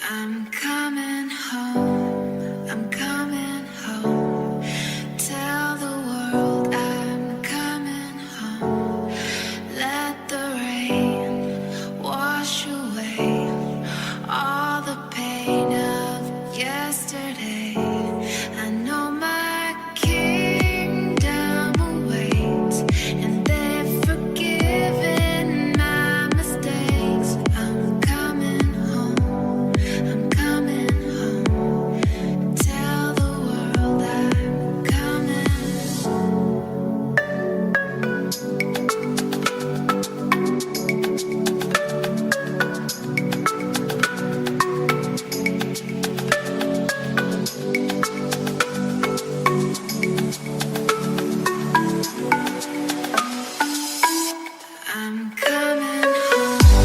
I'm coming home, I'm coming home. Tell the world I'm coming home. Let the rain wash away all the pain of yesterday. I know my kingdom awaits, and they've forgiven my mistakes. I'm coming home, I'm coming home. Tell the world I'm coming home. I'm coming home.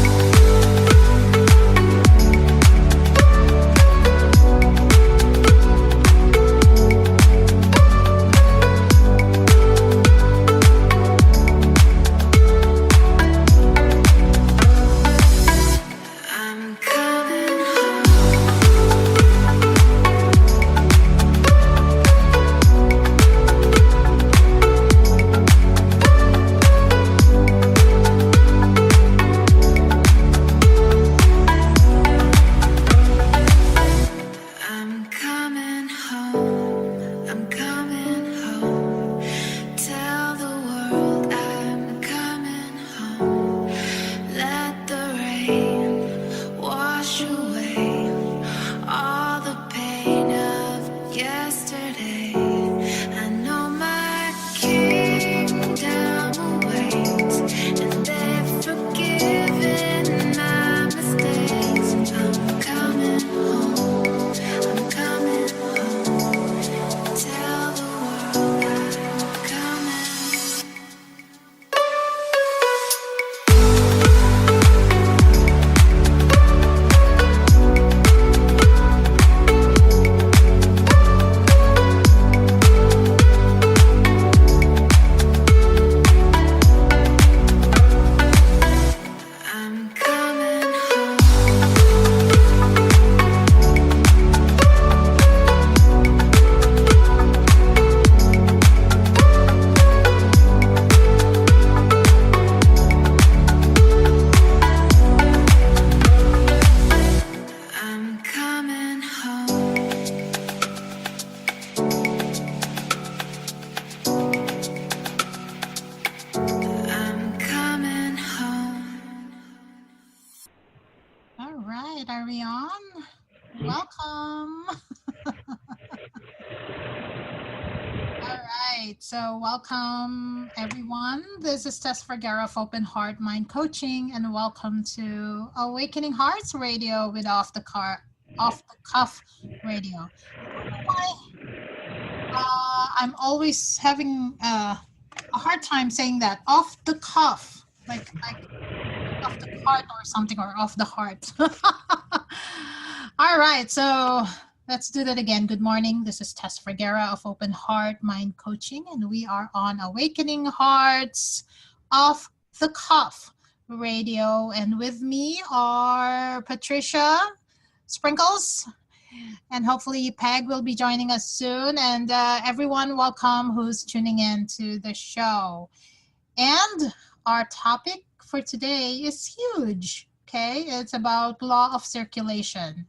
I'm coming home. I'm coming home. I'm coming home. Tell the world I'm coming home. Let the rain wash away all the pain of yesterday. I know my kingdom awaits, and they've forgiven my mistakes. I'm coming home. I'm coming home. Tell the world I'm coming. I'm coming home. I'm coming home. I'm coming home. All right, are we on? Welcome. All right, so welcome everyone. This is Tess Vergara of Open Heart Mind Coaching, and welcome to Awakening Hearts Radio with Off the Cuff Radio. I don't know why, I'm always having a hard time saying that, off the cuff, like off the cart or something, or off the heart. All right, so let's do that again. Good morning. This is Tess Vergara of Open Heart Mind Coaching, and we are on Awakening Hearts Off the Cuff Radio. And with me are Patricia Sprinkles, and hopefully Peg will be joining us soon. And everyone, welcome who's tuning in to the show. And our topic for today is huge. Okay, it's about law of circulation.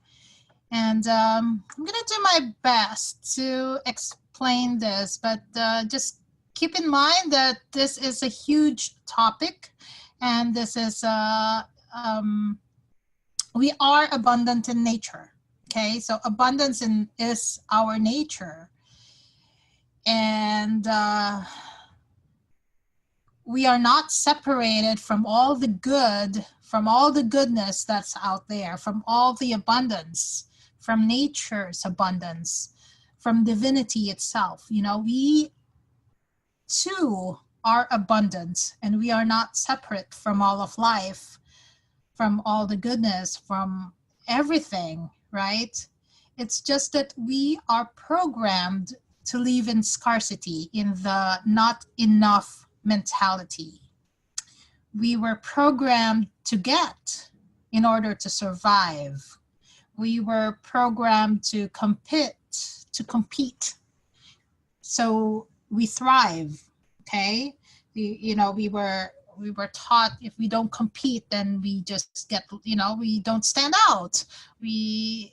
And I'm going to do my best to explain this, but just keep in mind that this is a huge topic, and this is, we are abundant in nature. Okay, so abundance is our nature. And we are not separated from all the good, from all the goodness that's out there, from all the abundance, from nature's abundance, from divinity itself. You know, we too are abundant, and we are not separate from all of life, from all the goodness, from everything, right? It's just that we are programmed to live in scarcity, in the not enough mentality. We were programmed to get in order to survive. We were programmed to compete. So we thrive, okay? We were taught if we don't compete, then we just get, we don't stand out. We,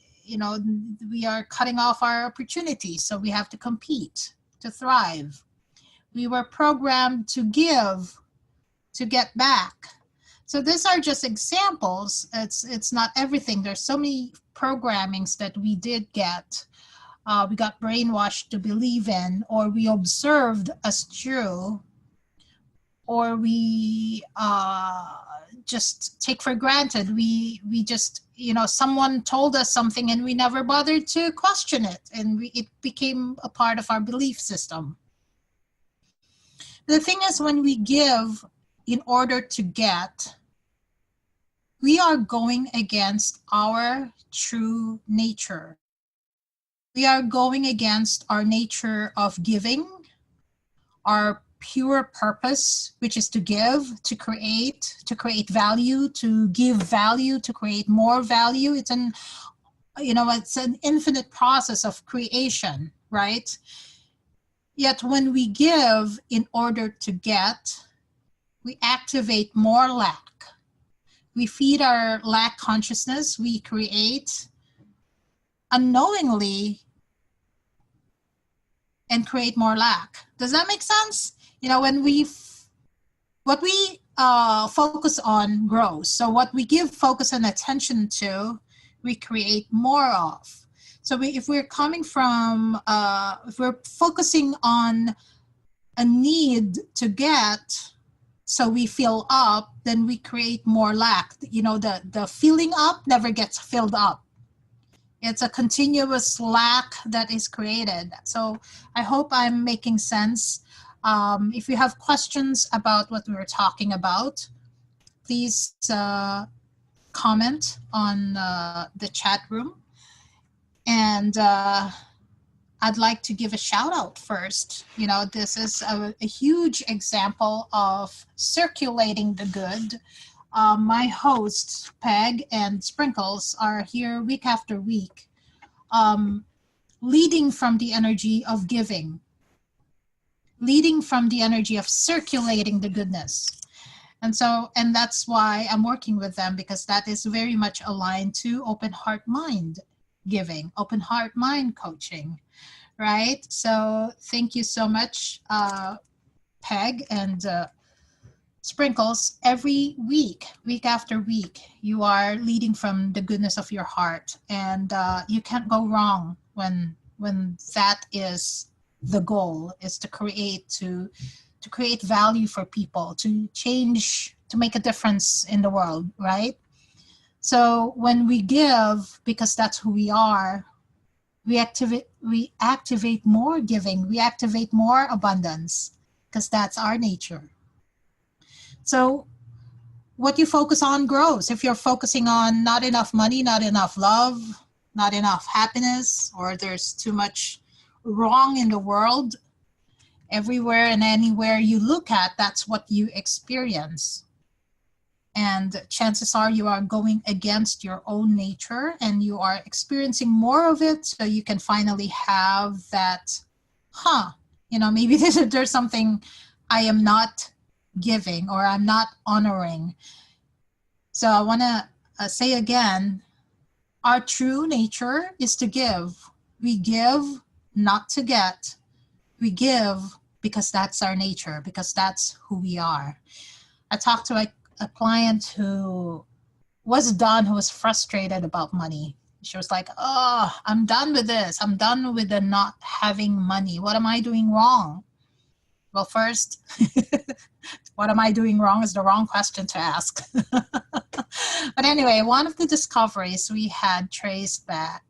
we are cutting off our opportunities. So we have to compete to thrive. We were programmed to give, to get back. So these are just examples. It's not everything. There's so many programmings that we did get. We got brainwashed to believe in, or we observed as true, or we just take for granted. We just, someone told us something and we never bothered to question it, and it became a part of our belief system. The thing is, when we give in order to get, we are going against our true nature. We are going against our nature of giving, our pure purpose, which is to give, to create value, to give value, to create more value. It's an infinite process of creation, right? Yet when we give in order to get, we activate more lack. We feed our lack consciousness. We create unknowingly and create more lack. Does that make sense? When what we focus on grows. So what we give focus and attention to, we create more of. So if we're coming from, if we're focusing on a need to get, so we fill up, then we create more lack. The filling up never gets filled up. It's a continuous lack that is created. So I hope I'm making sense. If you have questions about what we were talking about, please comment on the chat room. And I'd like to give a shout out first. This is a huge example of circulating the good. My hosts, Peg and Sprinkles, are here week after week, leading from the energy of giving, leading from the energy of circulating the goodness. And that's why I'm working with them, because that is very much aligned to open heart mind giving, open heart mind coaching, right? So thank you so much, Peg and Sprinkles. Every week after week, you are leading from the goodness of your heart, and you can't go wrong when that is the goal, is to create value for people, to change, to make a difference in the world, right? So when we give, because that's who we are, we activate more giving, we activate more abundance, because that's our nature. So what you focus on grows. If you're focusing on not enough money, not enough love, not enough happiness, or there's too much wrong in the world, everywhere and anywhere you look at, that's what you experience. And chances are you are going against your own nature, and you are experiencing more of it, so you can finally have that, maybe there's something I am not giving, or I'm not honoring. So I want to say again, our true nature is to give. We give not to get. We give because that's our nature, because that's who we are. I talked to a client who was frustrated about money. She was like, oh, I'm done with this. I'm done with the not having money. What am I doing wrong? Well, first, what am I doing wrong is the wrong question to ask. But anyway, one of the discoveries we had traced back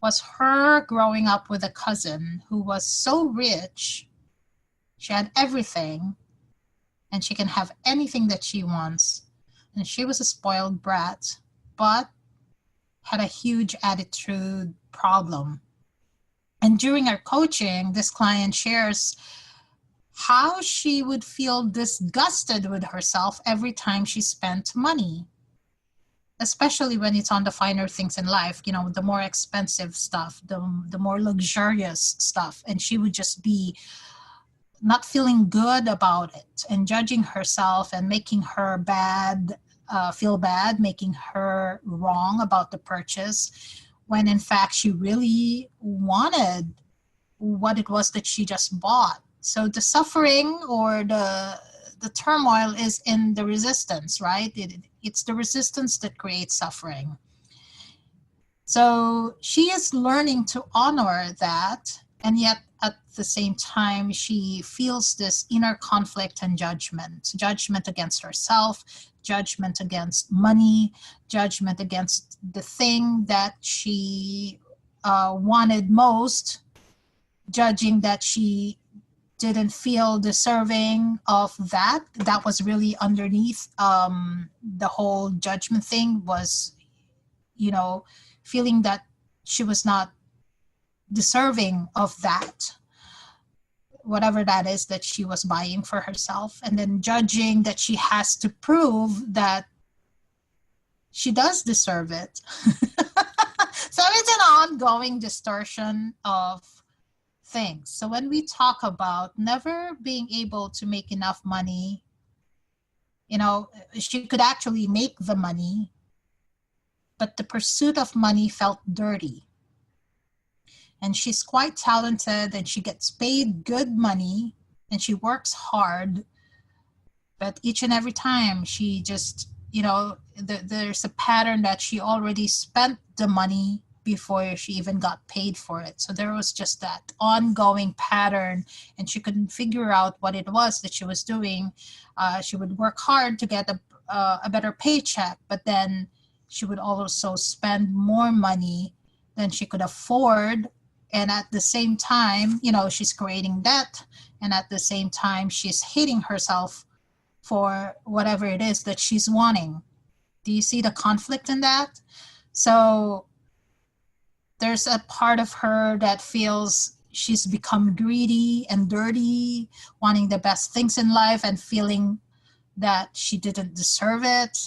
was her growing up with a cousin who was so rich. She had everything, and she can have anything that she wants. And she was a spoiled brat, but had a huge attitude problem. And during our coaching, this client shares how she would feel disgusted with herself every time she spent money. especially when it's on the finer things in life, the more expensive stuff, the more luxurious stuff. And she would just be not feeling good about it and judging herself and making her feel bad, making her wrong about the purchase, when in fact she really wanted what it was that she just bought. So the suffering or the turmoil is in the resistance, right? It's the resistance that creates suffering. So she is learning to honor that, and yet at the same time, she feels this inner conflict and judgment against herself, judgment against money, judgment against the thing that she wanted most, judging that she didn't feel deserving of that. That was really underneath the whole judgment thing, was, feeling that she was not deserving of that, whatever that is that she was buying for herself, and then judging that she has to prove that she does deserve it. So it's an ongoing distortion of things. So when we talk about never being able to make enough money, she could actually make the money, but the pursuit of money felt dirty. And she's quite talented and she gets paid good money and she works hard. But each and every time she just, there's a pattern that she already spent the money before she even got paid for it. So there was just that ongoing pattern and she couldn't figure out what it was that she was doing. She would work hard to get a better paycheck, but then she would also spend more money than she could afford. And at the same time, she's creating debt. And at the same time, she's hating herself for whatever it is that she's wanting. Do you see the conflict in that? So there's a part of her that feels she's become greedy and dirty, wanting the best things in life and feeling that she didn't deserve it,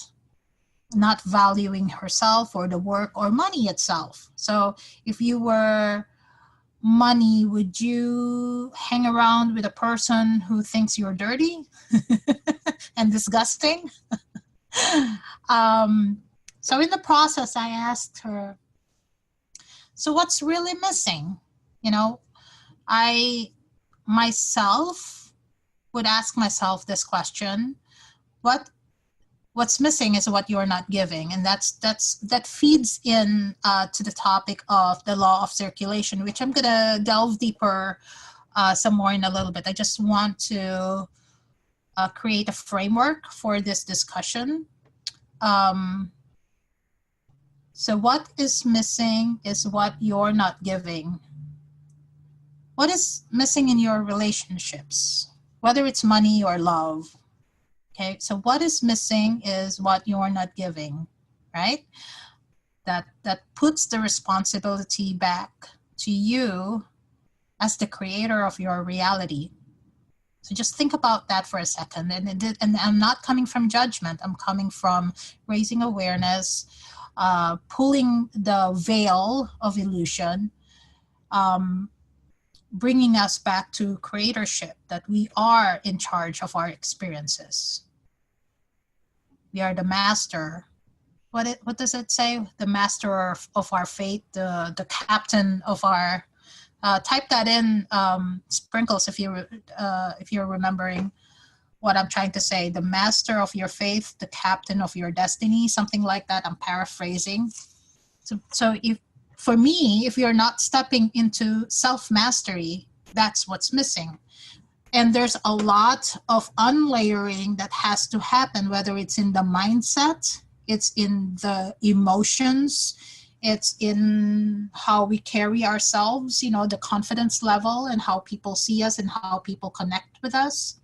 not valuing herself or the work or money itself. So if you were money, would you hang around with a person who thinks you're dirty and disgusting? So in the process, I asked her, so what's really missing? I myself would ask myself this question: what's missing is what you're not giving. And that feeds in to the topic of the law of circulation, which I'm going to delve deeper some more in a little bit. I just want to create a framework for this discussion. So what is missing is what you're not giving. What is missing in your relationships, whether it's money or love? Okay, so what is missing is what you're not giving, right? That puts the responsibility back to you as the creator of your reality. So just think about that for a second. And I'm not coming from judgment. I'm coming from raising awareness, pulling the veil of illusion, bringing us back to creatorship, that we are in charge of our experiences. We are the master. What does it say? The master of our fate, the captain of our. Type that in, Sprinkles, if you're remembering what I'm trying to say. The master of your faith, the captain of your destiny, something like that. I'm paraphrasing. So for me, if you're not stepping into self-mastery, that's what's missing. And there's a lot of unlayering that has to happen, whether it's in the mindset, it's in the emotions, it's in how we carry ourselves, the confidence level and how people see us and how people connect with us.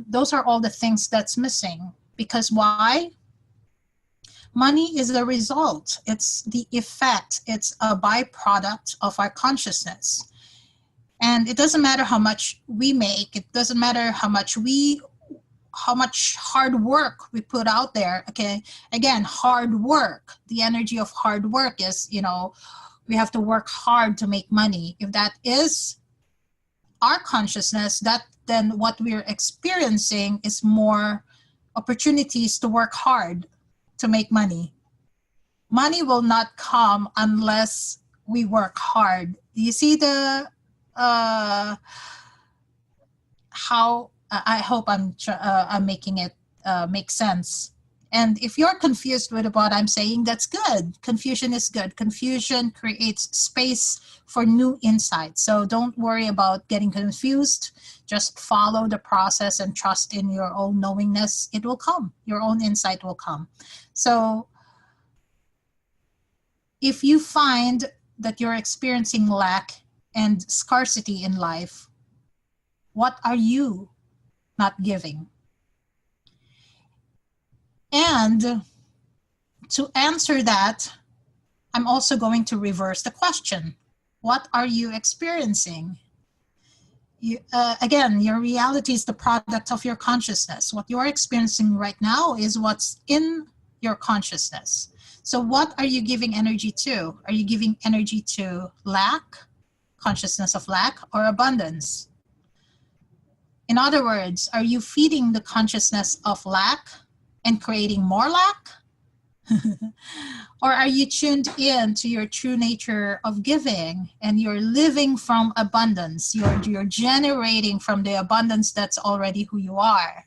Those are all the things that's missing. Because why? Money is the result. It's the effect. It's a byproduct of our consciousness. And it doesn't matter how much we make. It doesn't matter how much we much hard work we put out there. Okay, again, hard work. The energy of hard work is, we have to work hard to make money. If that is our consciousness, then what we're experiencing is more opportunities to work hard to make money. Money will not come unless we work hard. Do you see the how? I hope I'm making it make sense. And if you're confused with what I'm saying, that's good. Confusion is good. Confusion creates space for new insights. So don't worry about getting confused. Just follow the process and trust in your own knowingness. It will come. Your own insight will come. So if you find that you're experiencing lack and scarcity in life, what are you not giving? And to answer that, I'm also going to reverse the question. What are you experiencing? Again, your reality is the product of your consciousness. What you're experiencing right now is what's in your consciousness. So what are you giving energy to? Are you giving energy to lack, consciousness of lack, or abundance? In other words, are you feeding the consciousness of lack and creating more lack? Or are you tuned in to your true nature of giving and you're living from abundance? You're generating from the abundance that's already who you are.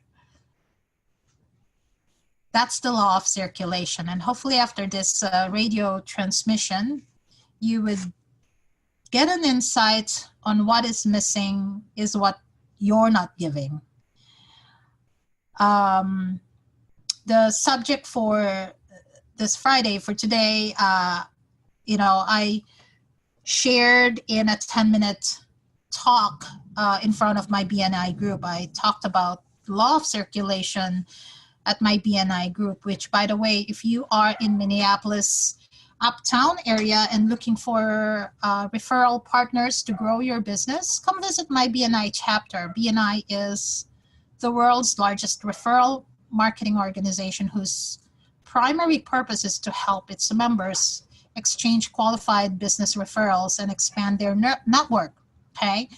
That's the law of circulation. And hopefully after this radio transmission, you would get an insight on what is missing is what you're not giving. The subject for this Friday, for today, I shared in a 10-minute talk in front of my BNI group. I talked about law of circulation at my BNI group, which, by the way, if you are in Minneapolis, uptown area and looking for referral partners to grow your business, come visit my BNI chapter. BNI is the world's largest referral marketing organization whose primary purpose is to help its members exchange qualified business referrals and expand their network, okay?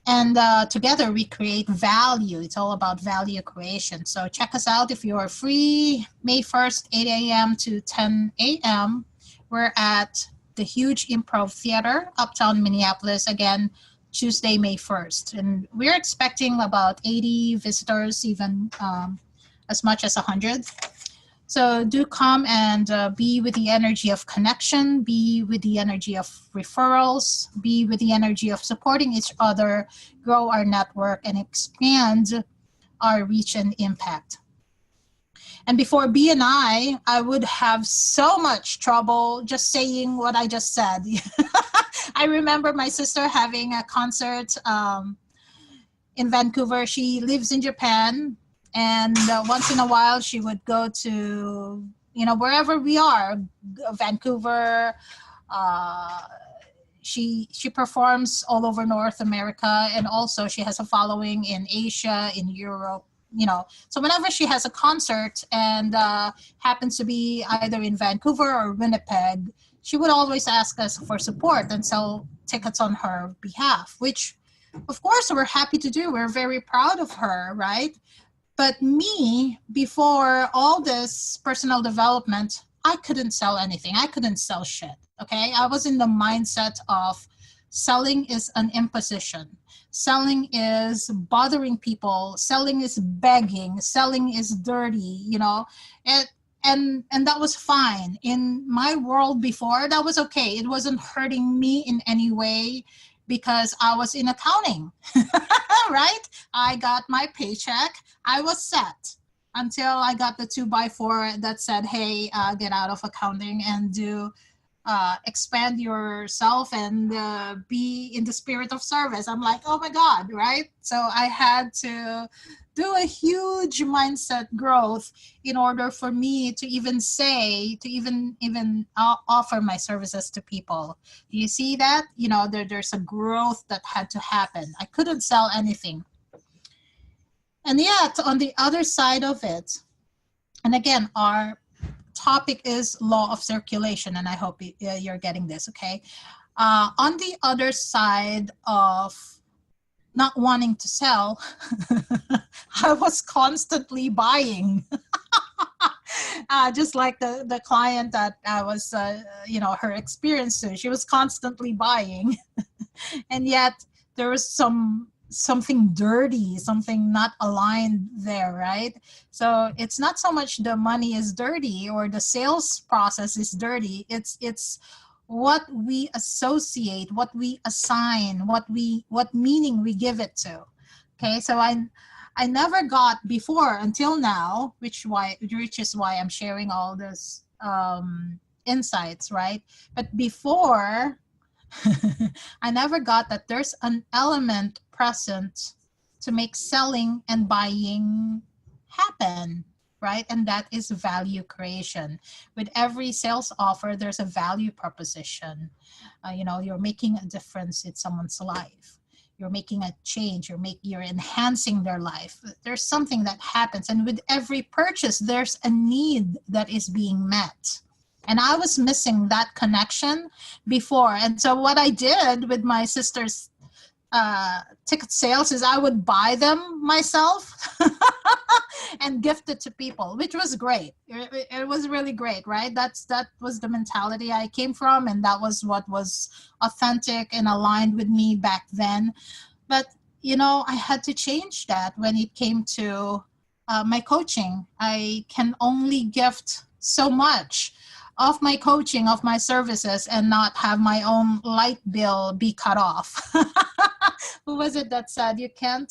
And together we create value. It's all about value creation. So check us out if you are free, May 1st, 8 a.m. to 10 a.m. We're at the Huge Improv Theater, uptown Minneapolis, again, Tuesday, May 1st. And we're expecting about 80 visitors, even as much as 100. So do come and be with the energy of connection, be with the energy of referrals, be with the energy of supporting each other, grow our network, and expand our reach and impact. And before BNI, I would have so much trouble just saying what I just said. I remember my sister having a concert in Vancouver. She lives in Japan. And once in a while, she would go to, wherever we are, Vancouver. She performs all over North America. And also she has a following in Asia, in Europe, So whenever she has a concert and happens to be either in Vancouver or Winnipeg, she would always ask us for support and sell tickets on her behalf, which, of course, we're happy to do. We're very proud of her, right? But me, before all this personal development, I couldn't sell anything. I couldn't sell shit, okay? I was in the mindset of selling is an imposition. Selling is bothering people. Selling is begging. Selling is dirty, and that was fine. In my world before, that was okay. It wasn't hurting me in any way because I was in accounting, right? I got my paycheck. I was set until I got the 2x4 that said, hey, get out of accounting and do expand yourself and be in the spirit of service. I'm like, oh my God, right? So I had to do a huge mindset growth in order for me to even offer my services to people. Do you see that? There's a growth that had to happen. I couldn't sell anything. And yet, on the other side of it, and again, our topic is law of circulation, and I hope you're getting this, okay? On the other side of not wanting to sell, I was constantly buying. Just like the client that I was, her experience to, she was constantly buying. And yet there was something dirty, something not aligned there, right? So it's not so much the money is dirty or the sales process is dirty. It's what we associate, what we assign, what meaning we give it to. Okay, so I never got before until now, which is why I'm sharing all this insights, right? But before, I never got that there's an element present to make selling and buying happen, right? And that is value creation. With every sales offer, there's a value proposition. You're making a difference in someone's life. You're making a change. You're enhancing their life. There's something that happens, and with every purchase, there's a need that is being met. And I was missing that connection before. And so what I did with my sister's ticket sales is I would buy them myself and gift it to people, which was great. It was really great, right? That was the mentality I came from, and that was what was authentic and aligned with me back then. But, I had to change that when it came to my coaching. I can only gift so much of my coaching, of my services, and not have my own light bill be cut off. Who was it that said you can't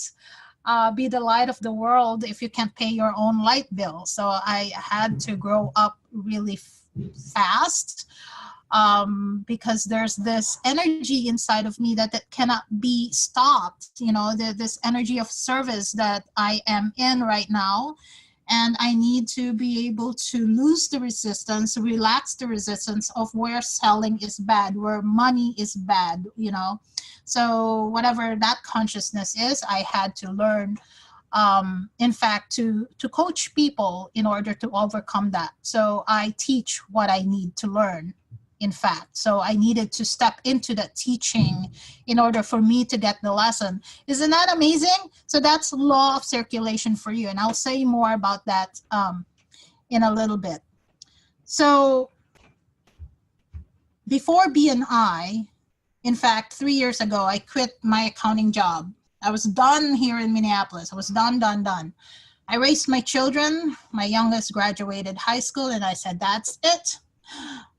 be the light of the world if you can't pay your own light bill? So I had to grow up really fast because there's this energy inside of me that cannot be stopped. This energy of service that I am in right now. And I need to be able to lose the resistance, relax the resistance of where selling is bad, where money is bad, So whatever that consciousness is, I had to learn, in fact, to coach people in order to overcome that. So I teach what I need to learn, in fact. So I needed to step into that teaching in order for me to get the lesson. Isn't that amazing? So that's law of circulation for you. And I'll say more about that in a little bit. So before BNI, in fact, 3 years ago, I quit my accounting job. I was done here in Minneapolis. I was done. I raised my children. My youngest graduated high school, and I said, that's it.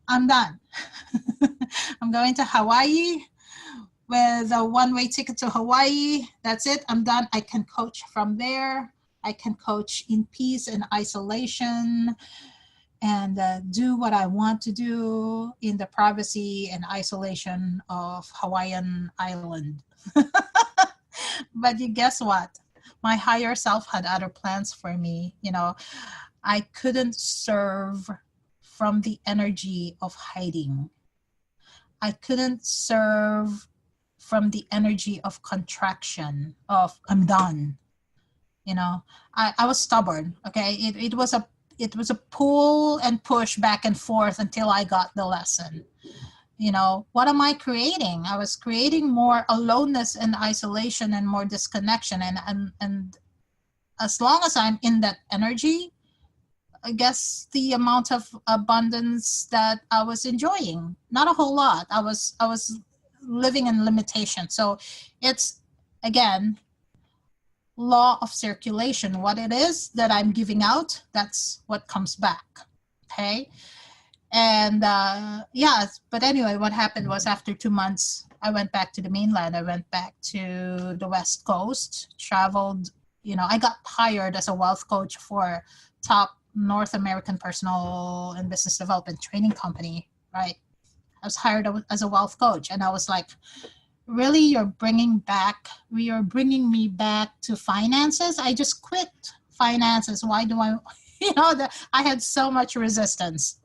I'm done. I'm going to Hawaii with a one-way ticket to Hawaii. That's it. I'm done. I can coach from there. I can coach in peace and isolation and do what I want to do in the privacy and isolation of Hawaiian Island. But guess what? My higher self had other plans for me. I couldn't serve from the energy of hiding. I couldn't serve from the energy of contraction, of I'm done. I was stubborn. Okay, it was a pull and push back and forth until I got the lesson. What am I creating? I was creating more aloneness and isolation and more disconnection. And as long as I'm in that energy, I guess the amount of abundance that I was enjoying, not a whole lot. I was living in limitation. So it's, again, law of circulation. What it is that I'm giving out, that's what comes back. Okay. And but anyway, what happened was after 2 months, I went back to the mainland. I went back to the West Coast, traveled, I got hired as a wealth coach for top North American personal and business development training company, right? I was hired as a wealth coach, and I was like, really, you're bringing me back to finances? I just quit finances. Why do I, I had so much resistance.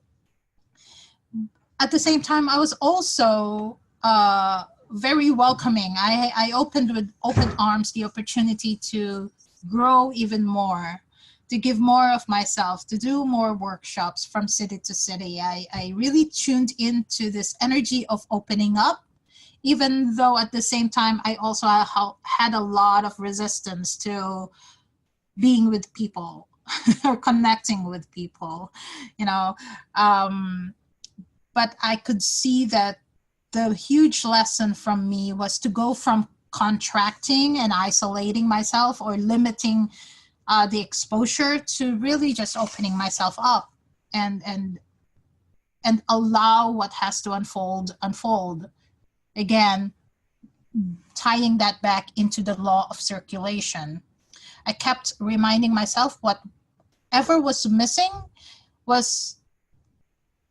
At the same time, I was also very welcoming. I opened with open arms the opportunity to grow even more, to give more of myself, to do more workshops from city to city. I really tuned into this energy of opening up, even though at the same time I also had a lot of resistance to being with people or connecting with people, you know. But I could see that the huge lesson from me was to go from contracting and isolating myself or limiting the exposure to really just opening myself up and allow what has to unfold. Again, tying that back into the law of circulation. I kept reminding myself whatever was missing was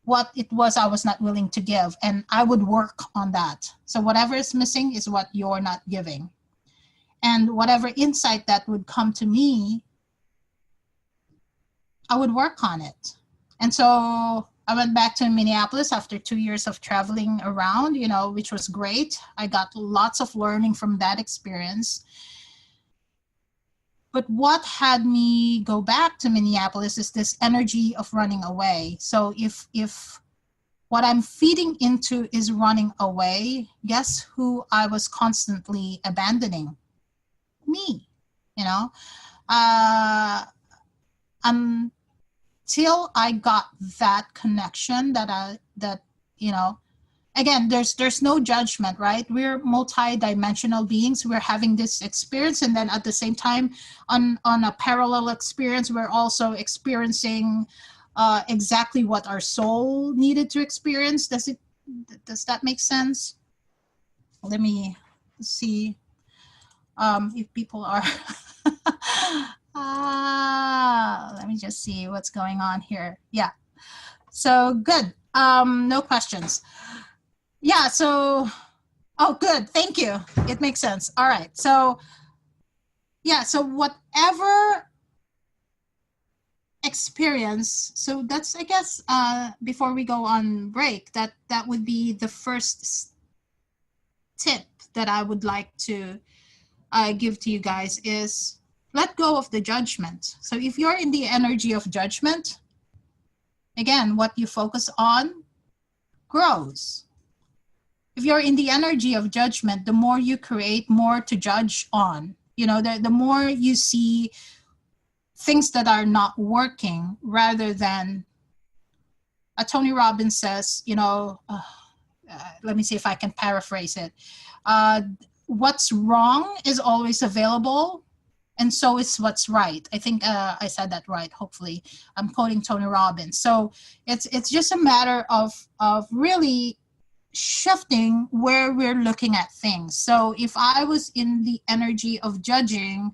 what it was I was not willing to give, and I would work on that. So whatever is missing is what you're not giving. And whatever insight that would come to me, I would work on it. And so I went back to Minneapolis after 2 years of traveling around, which was great. I got lots of learning from that experience. But what had me go back to Minneapolis is this energy of running away. So if what I'm feeding into is running away, guess who I was constantly abandoning? Me, until I got that connection again, there's no judgment, right? We're multi-dimensional beings. We're having this experience, and then at the same time, on a parallel experience, we're also experiencing exactly what our soul needed to experience. Does that make sense? Let me see if people are let me just see what's going on here. Yeah, so good. No questions. Yeah, so, oh, good, thank you. It makes sense. All right, so, yeah, so whatever experience, so that's, I guess, before we go on break, that would be the first tip that I would like to give to you guys is let go of the judgment. So if you're in the energy of judgment, again, what you focus on grows. If you're in the energy of judgment, the more you create, more to judge on. The more you see things that are not working, rather than, Tony Robbins says, let me see if I can paraphrase it. What's wrong is always available, and so is what's right. I think I said that right, hopefully. I'm quoting Tony Robbins. So it's just a matter of really shifting where we're looking at things. So if I was in the energy of judging,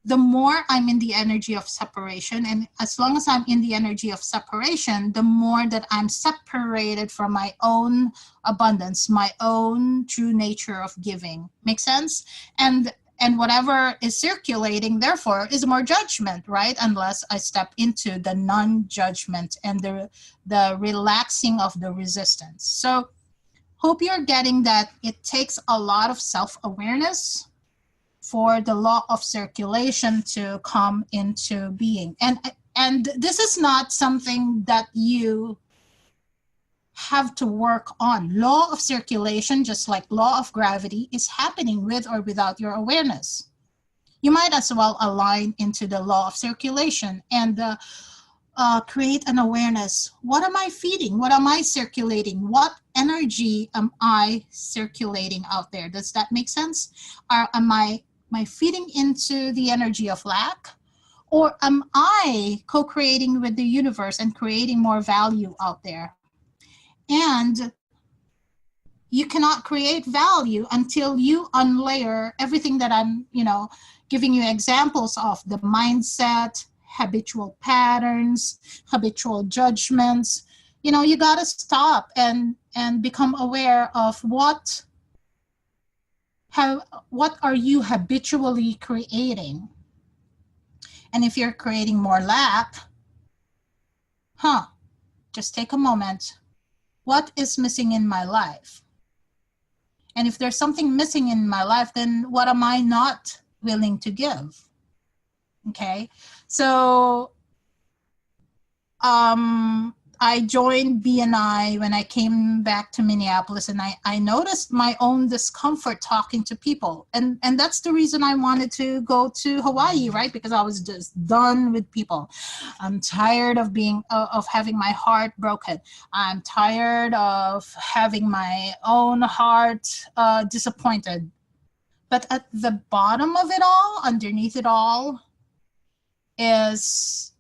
the more I'm in the energy of separation, and as long as I'm in the energy of separation, the more that I'm separated from my own abundance, my own true nature of giving. Make sense? And whatever is circulating, therefore, is more judgment, right? Unless I step into the non-judgment and the relaxing of the resistance. So hope you're getting that it takes a lot of self-awareness for the law of circulation to come into being. And this is not something that you have to work on. Law of circulation, just like law of gravity, is happening with or without your awareness. You might as well align into the law of circulation and create an awareness. What am I feeding? What am I circulating? What energy am I circulating out there? Does that make sense? Am I feeding into the energy of lack? Or am I co-creating with the universe and creating more value out there? And you cannot create value until you unlayer everything that I'm, giving you examples of: the mindset, habitual patterns, habitual judgments. You got to stop and become aware of what are you habitually creating. And if you're creating more lack, just take a moment. What is missing in my life? And if there's something missing in my life, then what am I not willing to give. Okay, so I joined BNI when I came back to Minneapolis, and I noticed my own discomfort talking to people. And that's the reason I wanted to go to Hawaii, right? Because I was just done with people. I'm tired of having my heart broken. I'm tired of having my own heart disappointed. But at the bottom of it all, underneath it all, is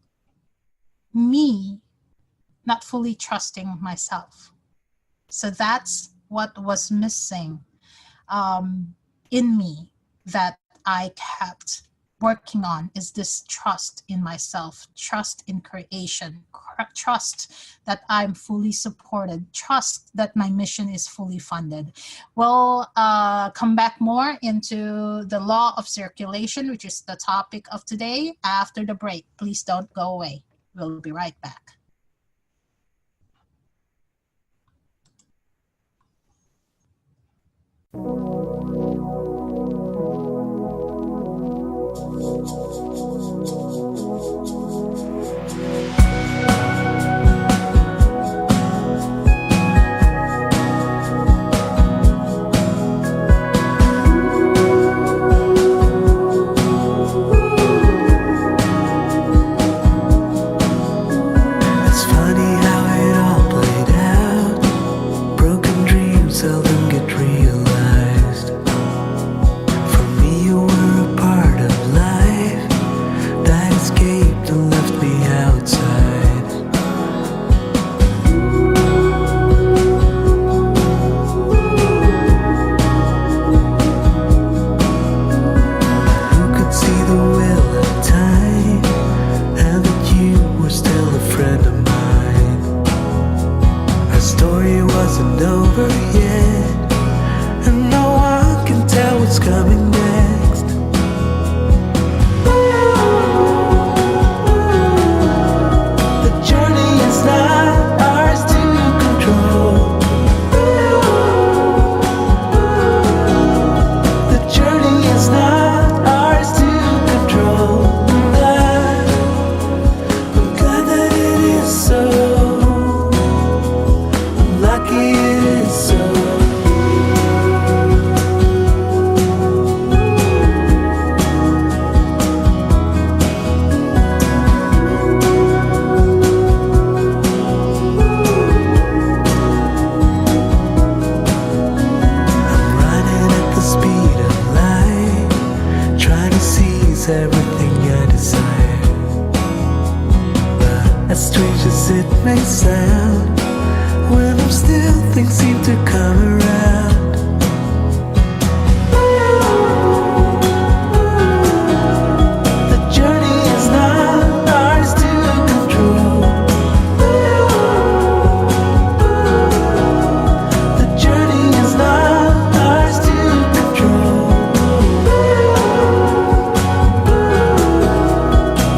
me not fully trusting myself. So that's what was missing in me that I kept working on, is this trust in myself, trust in creation, trust that I'm fully supported, trust that my mission is fully funded. We'll come back more into the law of circulation, which is the topic of today, after the break. Please don't go away. We'll be right back. It's funny how it all played out. Broken dreams seldom get realized. For me, you were a part of life that escaped and left me outside. Who could see the will of time, and that you were still a friend of mine? Our story wasn't over yet, and no one can tell what's coming next. The journey is not ours to control. The journey is not ours to control. I'm glad that it is so. I'm lucky it is so. I'm running at the speed of light, trying to seize everything I desire. But as strange as it may sound, when I'm still, things seem to come around. The journey is not ours to control. The journey is not ours to control.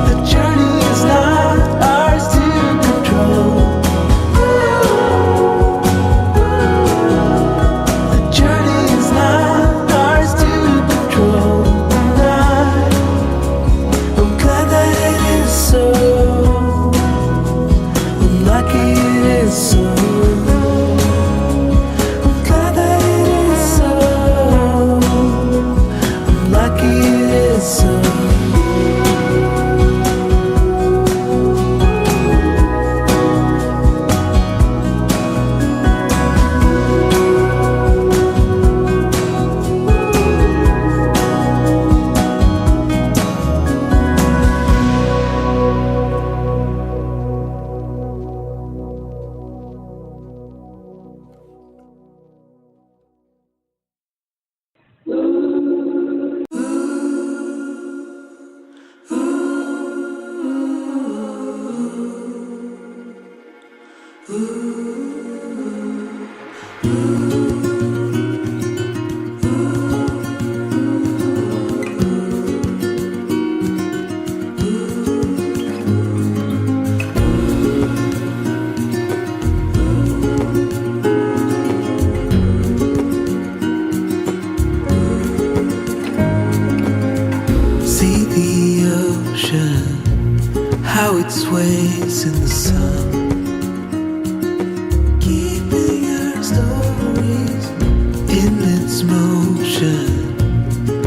The journey is not ours to control.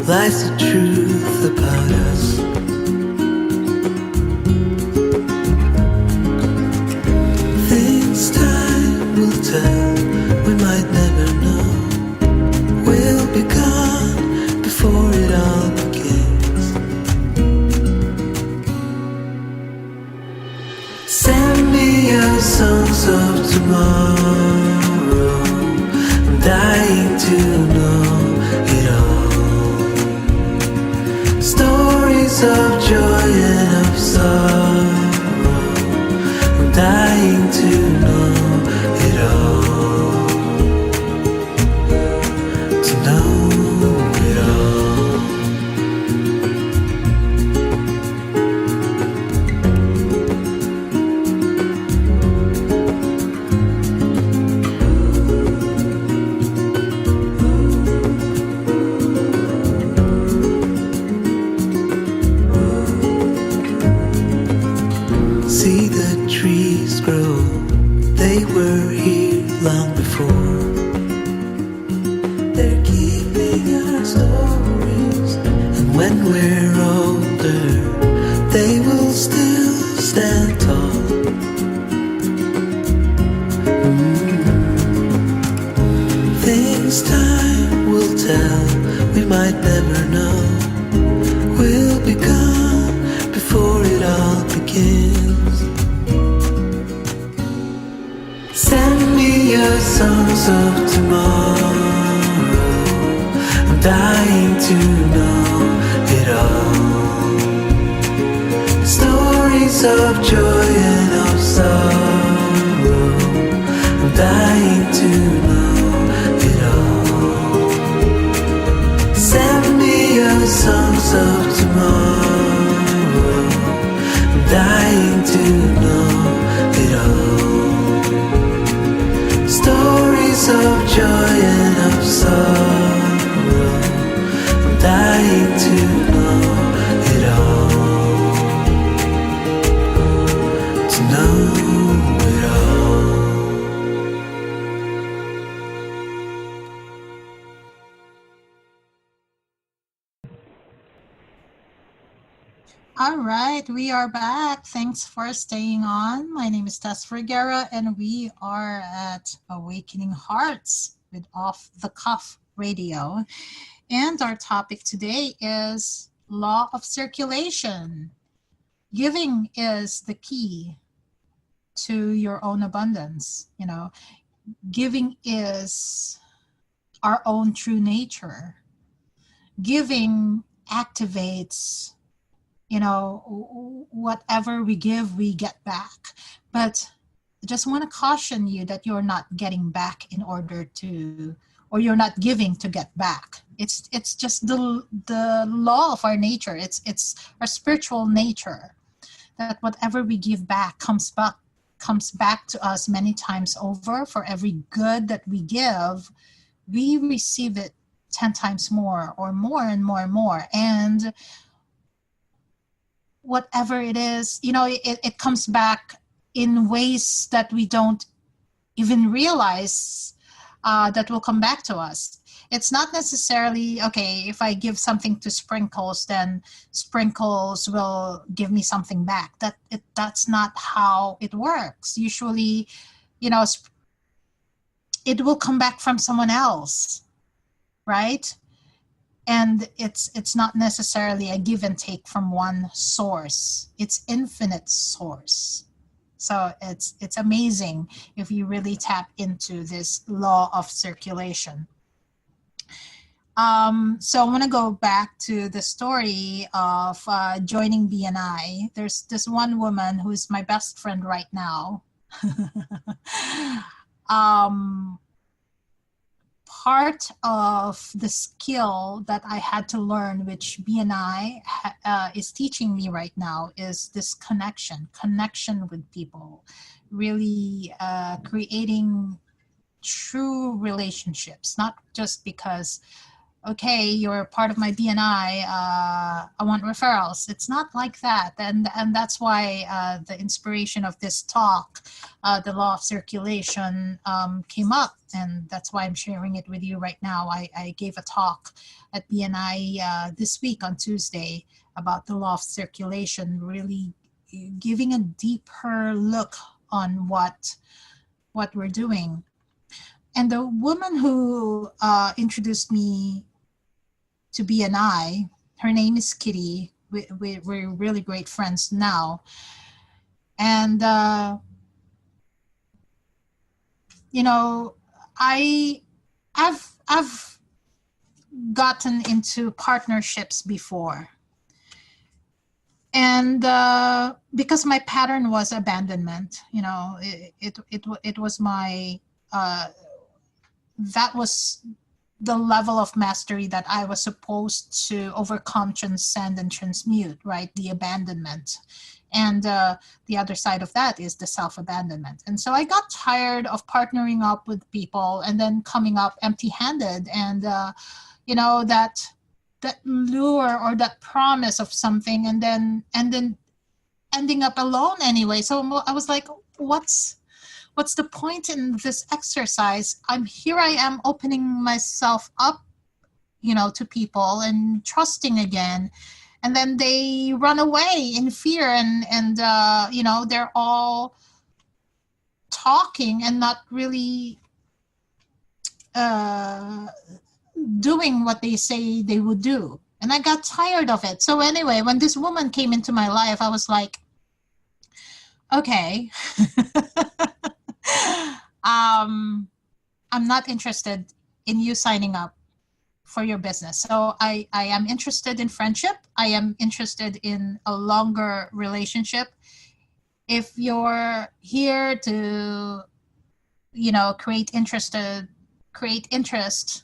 lies the truth about us. Things time will tell, we might never know. We'll be gone before it all begins. Send me your songs of tomorrow. I'm dying to know it all. Stories of joy and of sorrow. I'm dying to know it all. To know it all. See the trees grow, they were here long before. They're keeping our stories, and when we're older, they will still stand tall. Things time will tell, we might never know. We'll be gone before it all begins. Send me your songs of tomorrow. I'm dying to know it all. Stories of joy and of sorrow. I'm dying to know it all. Send me your songs of tomorrow. I'm dying to know it all. Stories of joy and of sorrow. I'm dying to know it all. To know it all. All right, we are back. Thanks for staying on. My name is Tess Vergara, and we are at Awakening Hearts with Off the Cuff Radio. And our topic today is law of circulation. Giving is the key to your own abundance. You know, giving is our own true nature. Giving activates, you know, whatever we give, we get back. But I just want to caution you that you're not getting back in order to, or you're not giving to get back. It's just the law of our nature. It's our spiritual nature that whatever we give back comes back to us many times over. For every good that we give, we receive it 10 times more, or more and more and more. And whatever it is, you know, it comes back in ways that we don't even realize that will come back to us. It's not necessarily, okay, if I give something to Sprinkles, then Sprinkles will give me something back. That's not how it works. Usually, you know, it will come back from someone else, right? And it's not necessarily a give and take from one source. It's infinite source. So it's amazing if you really tap into this law of circulation. So I want to go back to the story of joining BNI. There's this one woman who's my best friend right now. Part of the skill that I had to learn, which BNI is teaching me right now, is this connection with people, really creating true relationships, not just because okay, you're part of my BNI, I want referrals. It's not like that. And that's why the inspiration of this talk, the law of circulation, came up. And that's why I'm sharing it with you right now. I gave a talk at BNI this week on Tuesday about the law of circulation, really giving a deeper look on what we're doing. And the woman who introduced me to BNI, her name is Kitty. We're really great friends now. And, you know, I've gotten into partnerships before. And because my pattern was abandonment, you know, it was my, that was the level of mastery that I was supposed to overcome, transcend, and transmute, right? The abandonment. And the other side of that is the self-abandonment. And so I got tired of partnering up with people and then coming up empty-handed. And, you know, that lure or that promise of something and then ending up alone anyway. So I was like, what's the point in this exercise? I am opening myself up, you know, to people and trusting again. And then they run away in fear and you know, they're all talking and not really doing what they say they would do. And I got tired of it. So anyway, when this woman came into my life, I was like, okay, I'm not interested in you signing up for your business. So I am interested in friendship. I am interested in a longer relationship. If you're here to, you know, create interest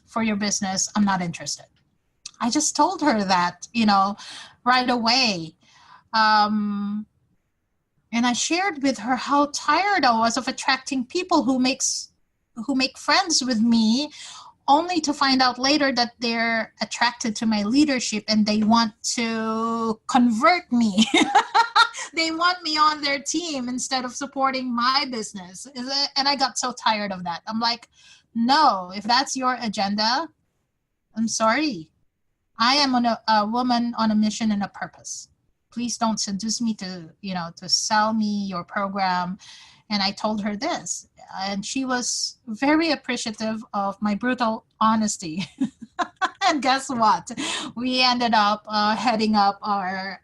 for your business, I'm not interested. I just told her that, you know, right away. And I shared with her how tired I was of attracting people who make friends with me, only to find out later that they're attracted to my leadership and they want to convert me. They want me on their team instead of supporting my business. And I got so tired of that. I'm like, no, if that's your agenda, I'm sorry. I am a woman on a mission and a purpose. Please don't seduce me to, you know, to sell me your program. And I told her this, and she was very appreciative of my brutal honesty. And guess what? We ended up heading up our,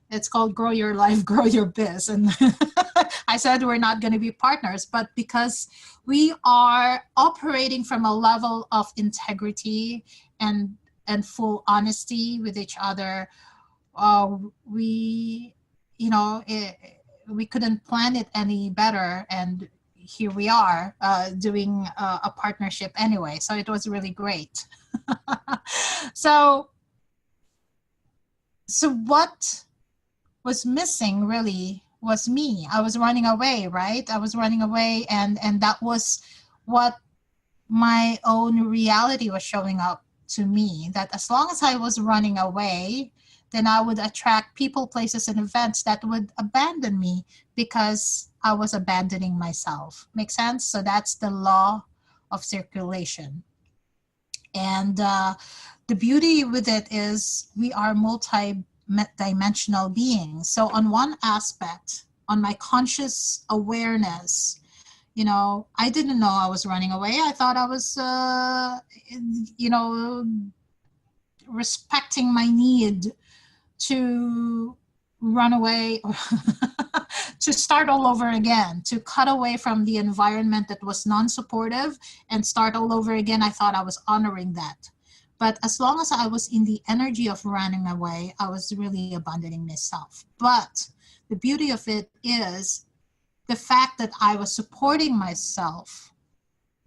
it's called Grow Your Life, Grow Your Biz. And I said we're not going to be partners, but because we are operating from a level of integrity and full honesty with each other, we, you know, we couldn't plan it any better. And here we are doing a partnership anyway. So it was really great. So what was missing really was me. I was running away, right? I was running away, and that was what my own reality was showing up to me, that as long as I was running away, then I would attract people, places, and events that would abandon me because I was abandoning myself. Make sense? So that's the law of circulation. And the beauty with it is we are multi-dimensional beings. So on one aspect, on my conscious awareness, you know, I didn't know I was running away. I thought I was, you know, respecting my need to run away, to start all over again, to cut away from the environment that was non-supportive and start all over again. I thought I was honoring that. But as long as I was in the energy of running away, I was really abandoning myself. But the beauty of it is the fact that I was supporting myself.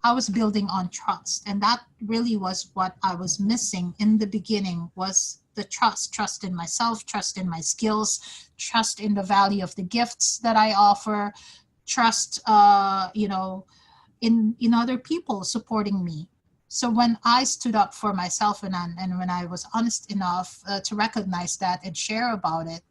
I was building on trust. And that really was what I was missing in the beginning, was the trust in myself, trust in my skills, trust in the value of the gifts that I offer, trust, you know, in other people supporting me. So when I stood up for myself and when I was honest enough to recognize that and share about it,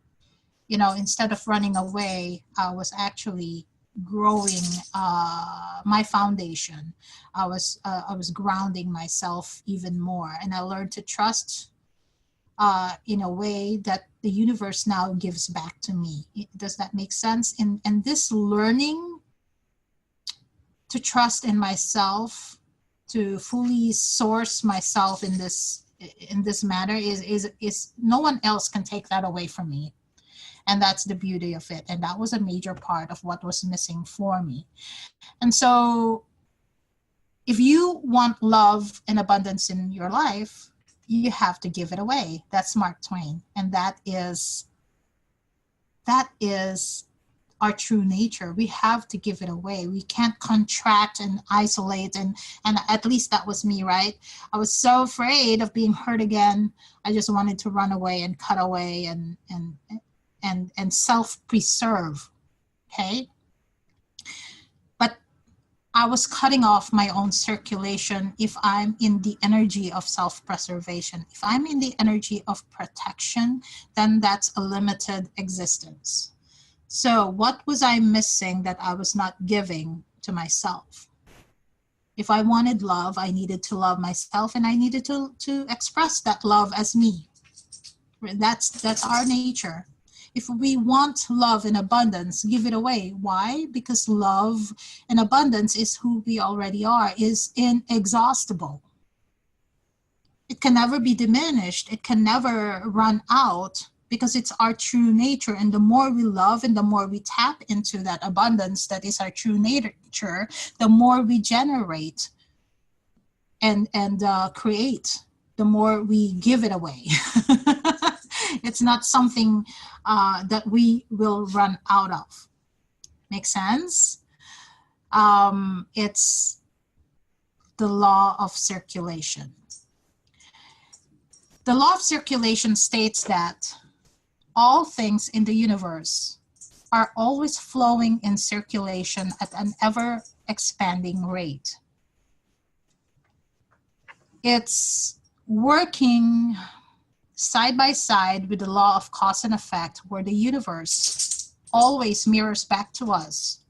instead of running away, I was actually growing my foundation. I was grounding myself even more, and I learned to trust in a way that the universe now gives back to me. Does that make sense? And this learning to trust in myself, to fully source myself in this matter is no one else can take that away from me. And that's the beauty of it. And that was a major part of what was missing for me. And so if you want love and abundance in your life, you have to give it away. That's Mark Twain. And that is our true nature. We have to give it away. We can't contract and isolate, and at least that was me, right? I was so afraid of being hurt again. I just wanted to run away and cut away and self-preserve. Okay? But I was cutting off my own circulation if I'm in the energy of self-preservation. If I'm in the energy of protection, then that's a limited existence. So what was I missing that I was not giving to myself? If I wanted love, I needed to love myself, and I needed to express that love as me. That's our nature. If we want love in abundance, give it away. Why? Because love and abundance is who we already are, is inexhaustible. It can never be diminished. It can never run out, because it's our true nature. And the more we love and the more we tap into that abundance that is our true nature, the more we generate and create, the more we give it away. It's not something that we will run out of. Make sense? It's the law of circulation. The law of circulation states that all things in the universe are always flowing in circulation at an ever-expanding rate. It's working side by side with the law of cause and effect, where the universe always mirrors back to us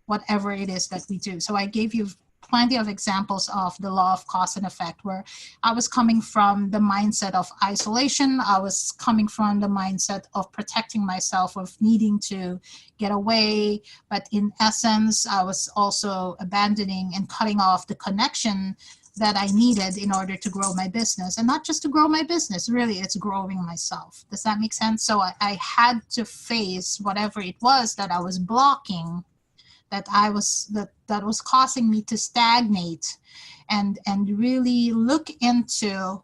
whatever it is that we do. So I gave you plenty of examples of the law of cause and effect, where I was coming from the mindset of isolation. I was coming from the mindset of protecting myself, of needing to get away. But in essence, I was also abandoning and cutting off the connection that I needed in order to grow my business. And not just to grow my business, really, it's growing myself. Does that make sense? So I had to face whatever it was that I was blocking, that was causing me to stagnate, and really look into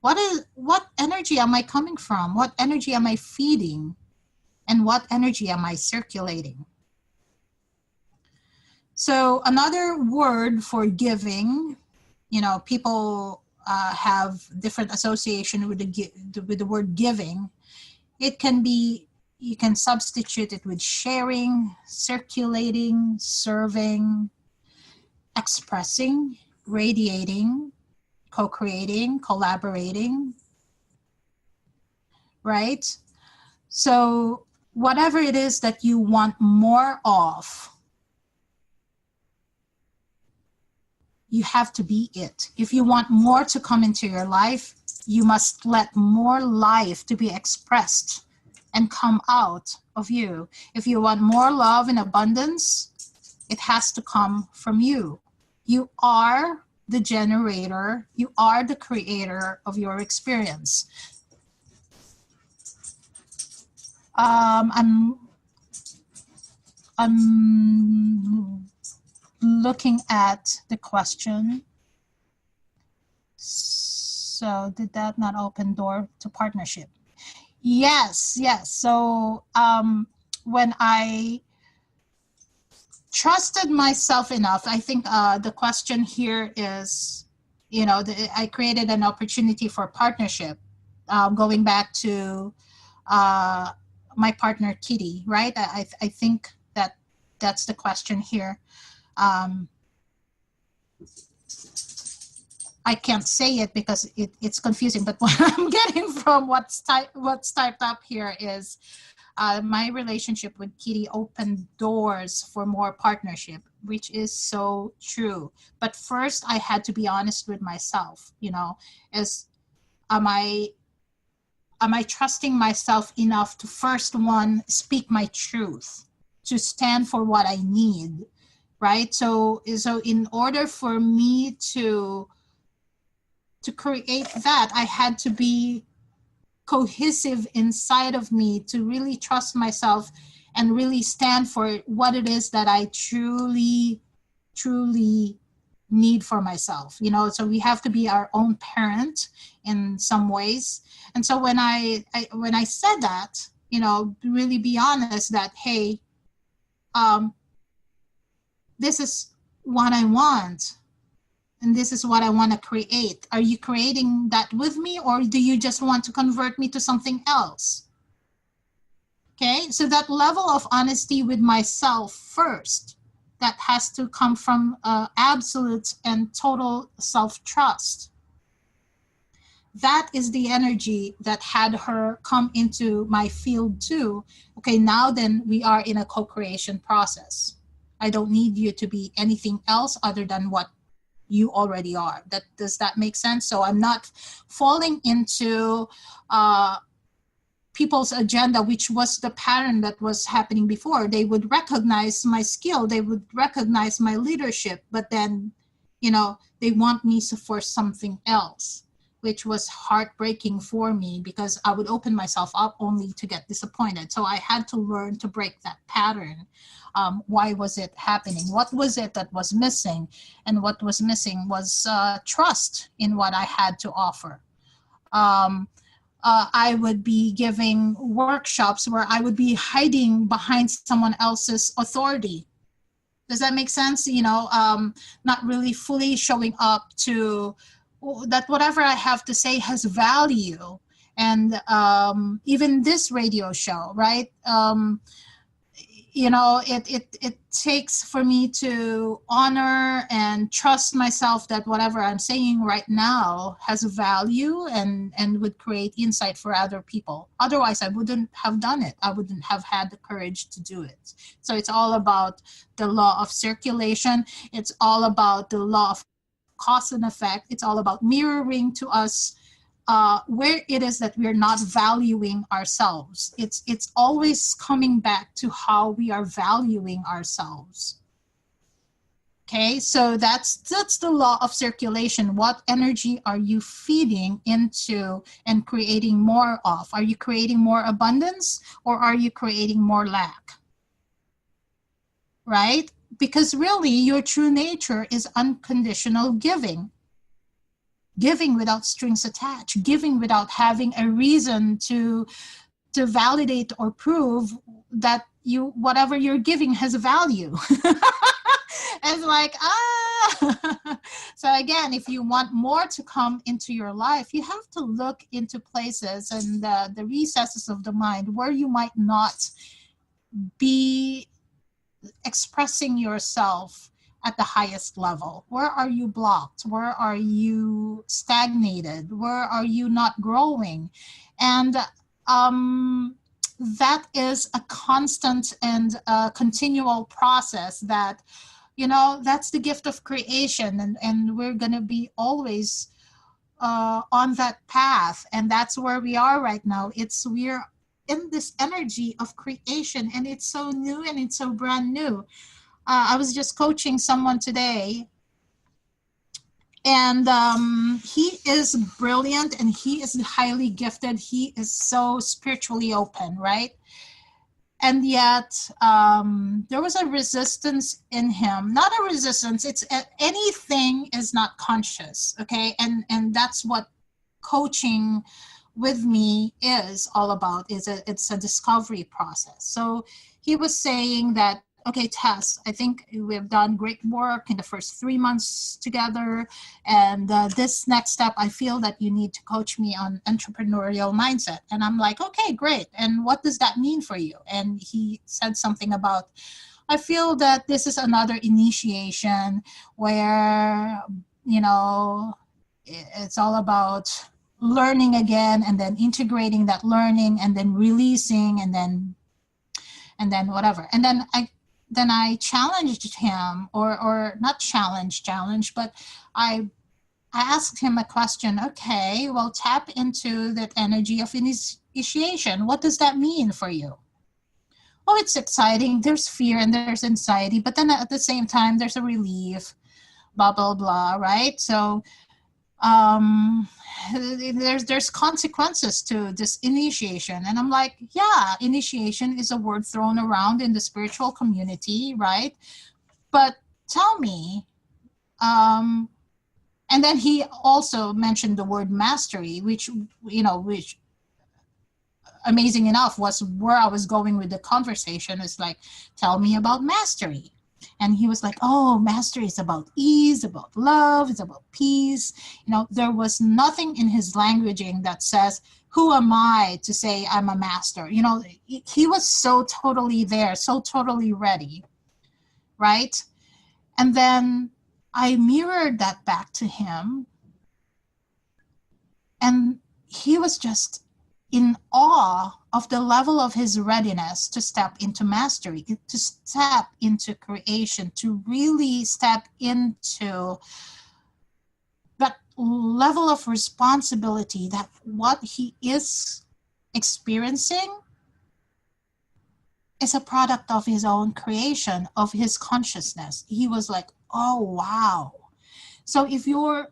what energy am I coming from? What energy am I feeding? And what energy am I circulating? So another word for giving, people have different association with the word giving. It can be, you can substitute it with sharing, circulating, serving, expressing, radiating, co-creating, collaborating, right? So whatever it is that you want more of, you have to be it. If you want more to come into your life, you must let more life to be expressed and come out of you. If you want more love and abundance, it has to come from you. You are the generator. You are the creator of your experience. I'm looking at the question. So did that not open door to partnership? Yes. So when I trusted myself enough, I think the question here is, I created an opportunity for partnership, going back to my partner, Kitty, right? I think that's the question here. I can't say it because it's confusing, but what I'm getting from what's typed up here is my relationship with Kitty opened doors for more partnership, which is so true. But first, I had to be honest with myself. As am I trusting myself enough to first one speak my truth, to stand for what I need, right? So in order for me to create that, I had to be cohesive inside of me to really trust myself and really stand for what it is that I truly need for myself. So we have to be our own parent in some ways. And so when I said that, really be honest that, hey, this is what I want, and this is what I want to create. Are you creating that with me, or do you just want to convert me to something else? Okay, so that level of honesty with myself first, that has to come from absolute and total self-trust. That is the energy that had her come into my field too. Okay, now then we are in a co-creation process. I don't need you to be anything else other than what you already are. Does that make sense? So I'm not falling into people's agenda, which was the pattern that was happening before. They would recognize my skill, they would recognize my leadership, but then, they want me for something else, which was heartbreaking for me because I would open myself up only to get disappointed. So I had to learn to break that pattern. Why was it happening? What was it that was missing? And what was missing was trust in what I had to offer. I would be giving workshops where I would be hiding behind someone else's authority. Does that make sense? Not really fully showing up to that whatever I have to say has value. And even this radio show, right? It takes for me to honor and trust myself that whatever I'm saying right now has value and would create insight for other people. Otherwise, I wouldn't have done it. I wouldn't have had the courage to do it. So it's all about the law of circulation. It's all about the law of cause and effect. It's all about mirroring to us where it is that we're not valuing ourselves. It's always coming back to how we are valuing ourselves. Okay, so that's the law of circulation. What energy are you feeding into and creating more of? Are you creating more abundance, or are you creating more lack? Right? Because really, your true nature is unconditional giving. Giving without strings attached, giving without having a reason to validate or prove that whatever you're giving has a value. It's like, So again, if you want more to come into your life, you have to look into places and the recesses of the mind where you might not be expressing yourself at the highest level. Where are you blocked? Where are you stagnated? Where are you not growing? And that is a constant and continual process that, that's the gift of creation. And we're going to be always on that path. And that's where we are right now. We're in this energy of creation, and it's so new and it's so brand new. I was just coaching someone today, and he is brilliant and he is highly gifted. He is so spiritually open, right? And yet there was a resistance in him. Not a resistance, it's anything is not conscious, okay? And that's what coaching with me is all about. It's a discovery process. So he was saying that, okay, Tess, I think we've done great work in the first 3 months together. And this next step, I feel that you need to coach me on entrepreneurial mindset. And I'm like, okay, great. And what does that mean for you? And he said something about, I feel that this is another initiation where, it's all about learning again and then integrating that learning and then releasing and then whatever. And then I challenged him, or not challenge, but I asked him a question. Okay, well, tap into that energy of initiation. What does that mean for you? Oh, it's exciting. There's fear and there's anxiety, but then at the same time, there's a relief, blah, blah, blah, right? So there's consequences to this initiation. And I'm like, yeah, initiation is a word thrown around in the spiritual community, right? But tell me, and then he also mentioned the word mastery, which amazing enough was where I was going with the conversation. Is like, tell me about mastery. And he was like, oh, mastery is about ease, about love, it's about peace. There was nothing in his languaging that says, who am I to say I'm a master? He was so totally there, so totally ready, right? And then I mirrored that back to him. And he was just in awe of the level of his readiness to step into mastery, to step into creation, to really step into that level of responsibility that what he is experiencing is a product of his own creation, of his consciousness. He was like, oh, wow. So if you're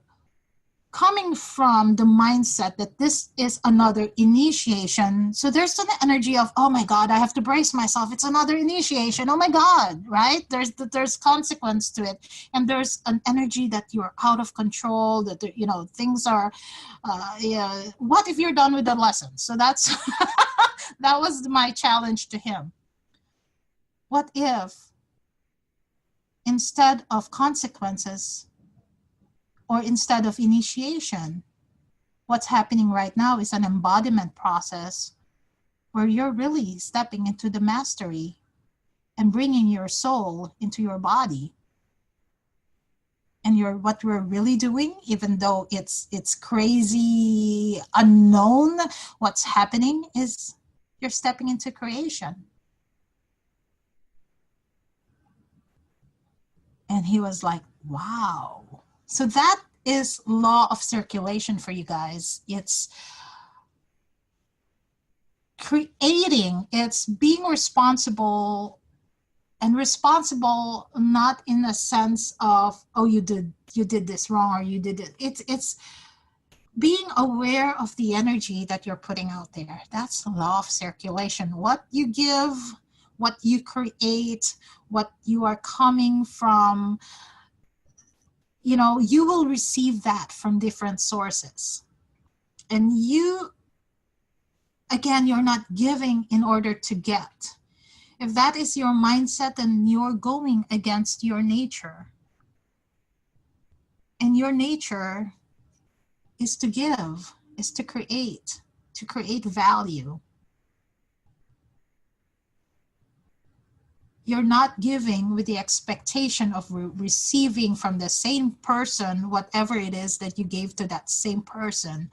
coming from the mindset that this is another initiation, so there's an energy of, oh my God, I have to brace myself. It's another initiation. Oh my God, right? There's consequence to it. And there's an energy that you're out of control, that, things are, what if you're done with the lesson? So that's, that was my challenge to him. What if instead of consequences, or instead of initiation, what's happening right now is an embodiment process where you're really stepping into the mastery and bringing your soul into your body. And what we're really doing, even though it's crazy, unknown, what's happening is you're stepping into creation. And he was like, wow. So that is law of circulation for you guys. It's creating, it's being responsible, and responsible not in a sense of, oh, you did this wrong, or you did it. It's being aware of the energy that you're putting out there. That's the law of circulation. What you give, what you create, what you are coming from, you will receive that from different sources. And you, again, you're not giving in order to get. If that is your mindset, then you're going against your nature. And your nature is to give, is to create value. You're not giving with the expectation of receiving from the same person whatever it is that you gave to that same person,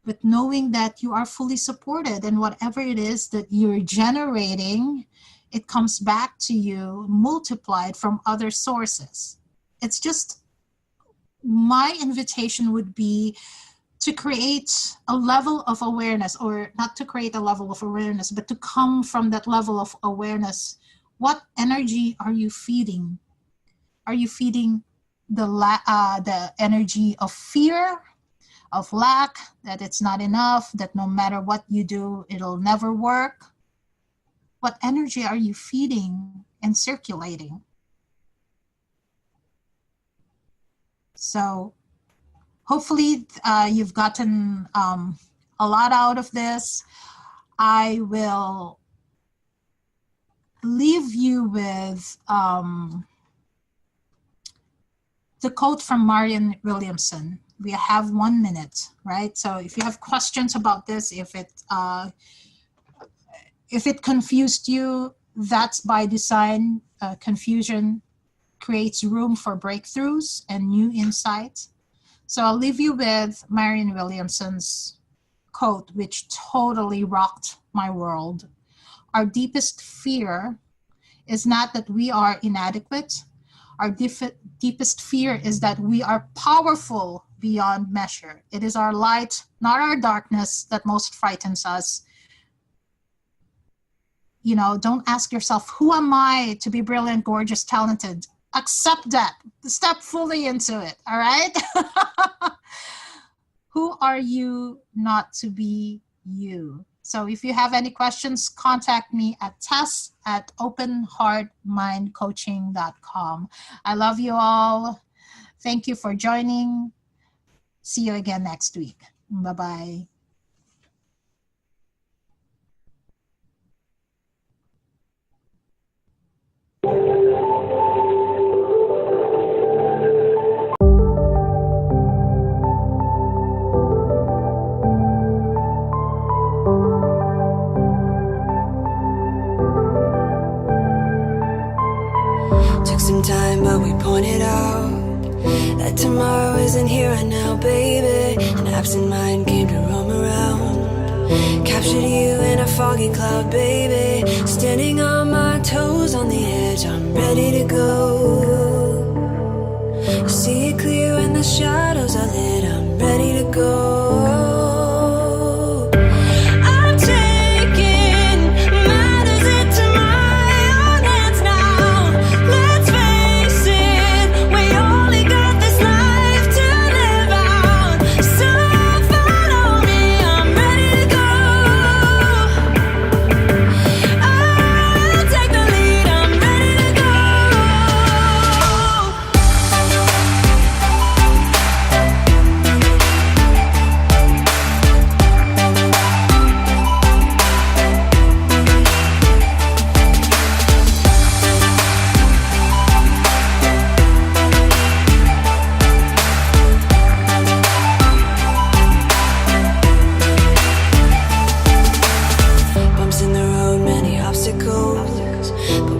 but knowing that you are fully supported, and whatever it is that you're generating, it comes back to you multiplied from other sources. It's just, my invitation would be to create a level of awareness, or not to create a level of awareness, but to come from that level of awareness. What energy are you feeding? Are you feeding the energy of fear, of lack, that it's not enough, that no matter what you do, it'll never work? What energy are you feeding and circulating? So hopefully you've gotten a lot out of this. I will leave you with the quote from Marianne Williamson. We have 1 minute, right? So if you have questions about this, if it confused you, that's by design. Confusion creates room for breakthroughs and new insights. So I'll leave you with Marianne Williamson's quote, which totally rocked my world. Our deepest fear is not that we are inadequate. Our deepest fear is that we are powerful beyond measure. It is our light, not our darkness, that most frightens us. You know, don't ask yourself, who am I to be brilliant, gorgeous, talented? Accept that. Step fully into it, all right? Who are you not to be you? So if you have any questions, contact me at Tess at openheartmindcoaching.com. I love you all. Thank you for joining. See you again next week. Bye-bye. Took some time, but we pointed out that tomorrow isn't here right now, baby. An absent mind came to roam around, captured you in a foggy cloud, baby. Standing on my toes on the edge, I'm ready to go. I see it clear when the shadows are lit, I'm ready to go.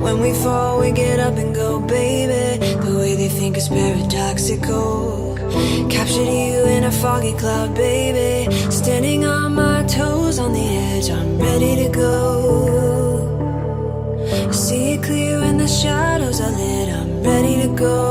When we fall, we get up and go, baby. The way they think is paradoxical. Captured you in a foggy cloud, baby. Standing on my toes on the edge, I'm ready to go. I see it clear when the shadows are lit, I'm ready to go.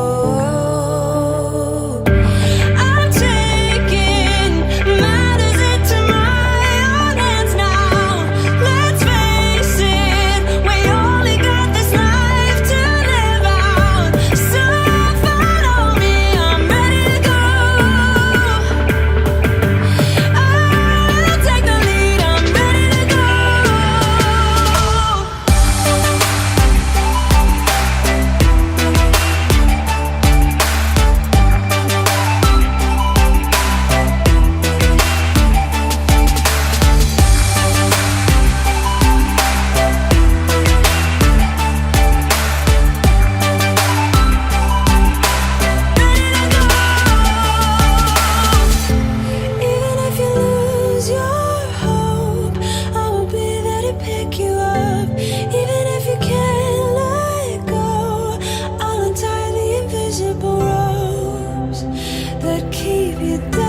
Keep you down.